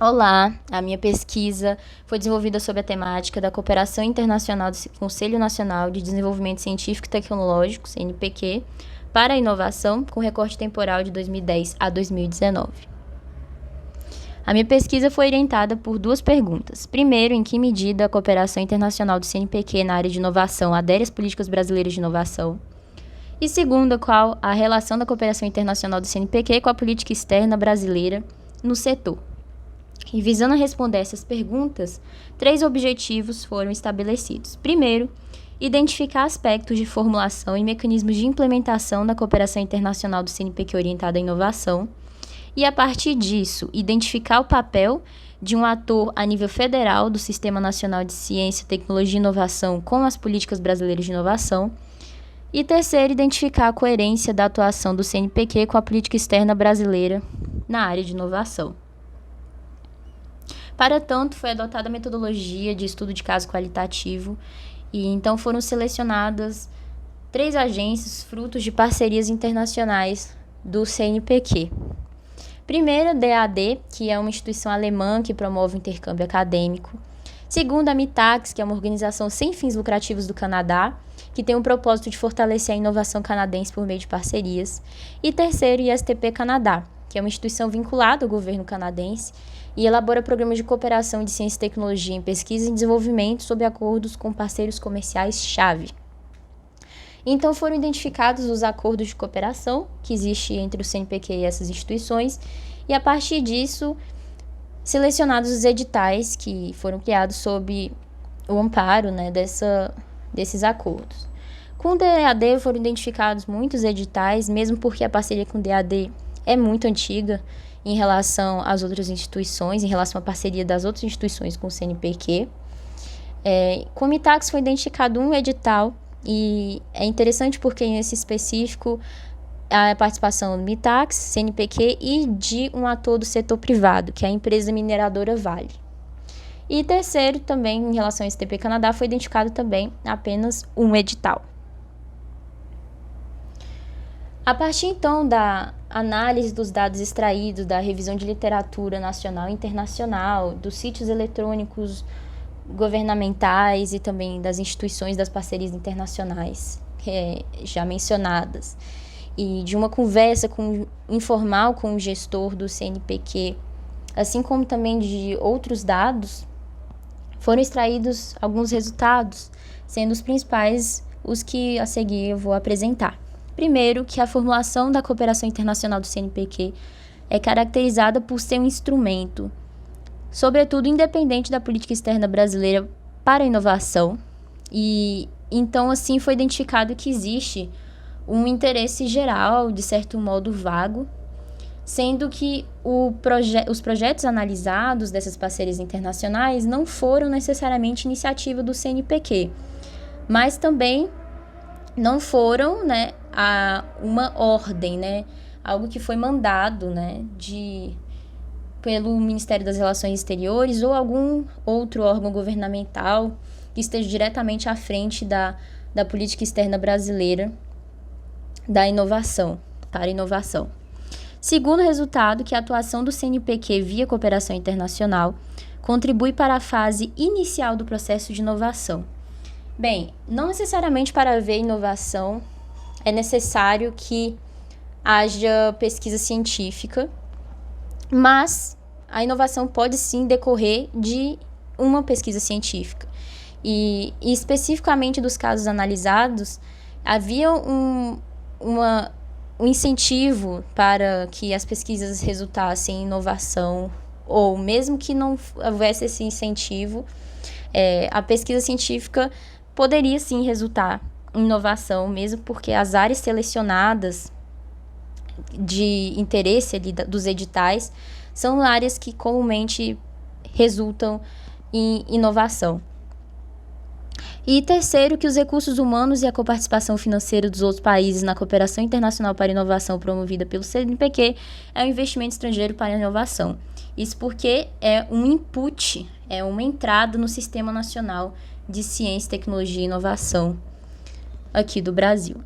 Olá, a minha pesquisa foi desenvolvida sob a temática da Cooperação Internacional do Conselho Nacional de Desenvolvimento Científico e Tecnológico, CNPq, para a inovação, com recorte temporal de 2010 a 2019. A minha pesquisa foi orientada por duas perguntas. Primeiro, em que medida a cooperação internacional do CNPq na área de inovação adere às políticas brasileiras de inovação? E segunda, qual a relação da cooperação internacional do CNPq com a política externa brasileira no setor? E visando responder essas perguntas, 3 objetivos foram estabelecidos. Primeiro, identificar aspectos de formulação e mecanismos de implementação da cooperação internacional do CNPq orientada à inovação. E, a partir disso, identificar o papel de um ator a nível federal do Sistema Nacional de Ciência, Tecnologia e Inovação com as políticas brasileiras de inovação. E terceiro, identificar a coerência da atuação do CNPq com a política externa brasileira na área de inovação. Para tanto, foi adotada a metodologia de estudo de caso qualitativo e então foram selecionadas 3 agências frutos de parcerias internacionais do CNPq. Primeiro, a DAAD, que é uma instituição alemã que promove o intercâmbio acadêmico. Segundo, a MITAX, que é uma organização sem fins lucrativos do Canadá, que tem o propósito de fortalecer a inovação canadense por meio de parcerias. E terceiro, o ISTP Canadá, que é uma instituição vinculada ao governo canadense e elabora programas de cooperação de ciência e tecnologia em pesquisa e desenvolvimento sob acordos com parceiros comerciais-chave. Então, foram identificados os acordos de cooperação que existem entre o CNPq e essas instituições, e a partir disso, selecionados os editais que foram criados sob o amparo, desses acordos. Com o DAAD foram identificados muitos editais, mesmo porque a parceria com o DAAD é muito antiga em relação às outras instituições, em relação à parceria das outras instituições com o CNPq. Com o MITAX foi identificado um edital, e é interessante porque nesse específico a participação do MITAX, CNPq e de um ator do setor privado, que é a empresa mineradora Vale. E terceiro, também em relação ao ISTP Canadá, foi identificado também apenas um edital. A partir, então, da análise dos dados extraídos da revisão de literatura nacional e internacional, dos sítios eletrônicos governamentais e também das instituições das parcerias internacionais já mencionadas, e de uma conversa informal com o gestor do CNPq, assim como também de outros dados, foram extraídos alguns resultados, sendo os principais os que a seguir eu vou apresentar. Primeiro, que a formulação da cooperação internacional do CNPq é caracterizada por ser um instrumento, sobretudo independente da política externa brasileira para a inovação, e então assim foi identificado que existe um interesse geral, de certo modo vago, sendo que os projetos analisados dessas parcerias internacionais não foram necessariamente iniciativa do CNPq, mas também não foram, a uma ordem, algo que foi mandado, pelo Ministério das Relações Exteriores ou algum outro órgão governamental que esteja diretamente à frente da política externa brasileira da inovação, para a inovação. Segundo resultado, que a atuação do CNPq via cooperação internacional contribui para a fase inicial do processo de inovação. Bem, não necessariamente para haver inovação é necessário que haja pesquisa científica, mas a inovação pode sim decorrer de uma pesquisa científica. E especificamente dos casos analisados, havia um incentivo para que as pesquisas resultassem em inovação, ou mesmo que não houvesse esse incentivo, a pesquisa científica poderia sim resultar em inovação, mesmo porque as áreas selecionadas de interesse ali dos editais são áreas que comumente resultam em inovação. E terceiro, que os recursos humanos e a coparticipação financeira dos outros países na cooperação internacional para a inovação promovida pelo CNPq é um investimento estrangeiro para a inovação. Isso porque é um input, é uma entrada no Sistema Nacional de Ciência, Tecnologia e Inovação aqui do Brasil.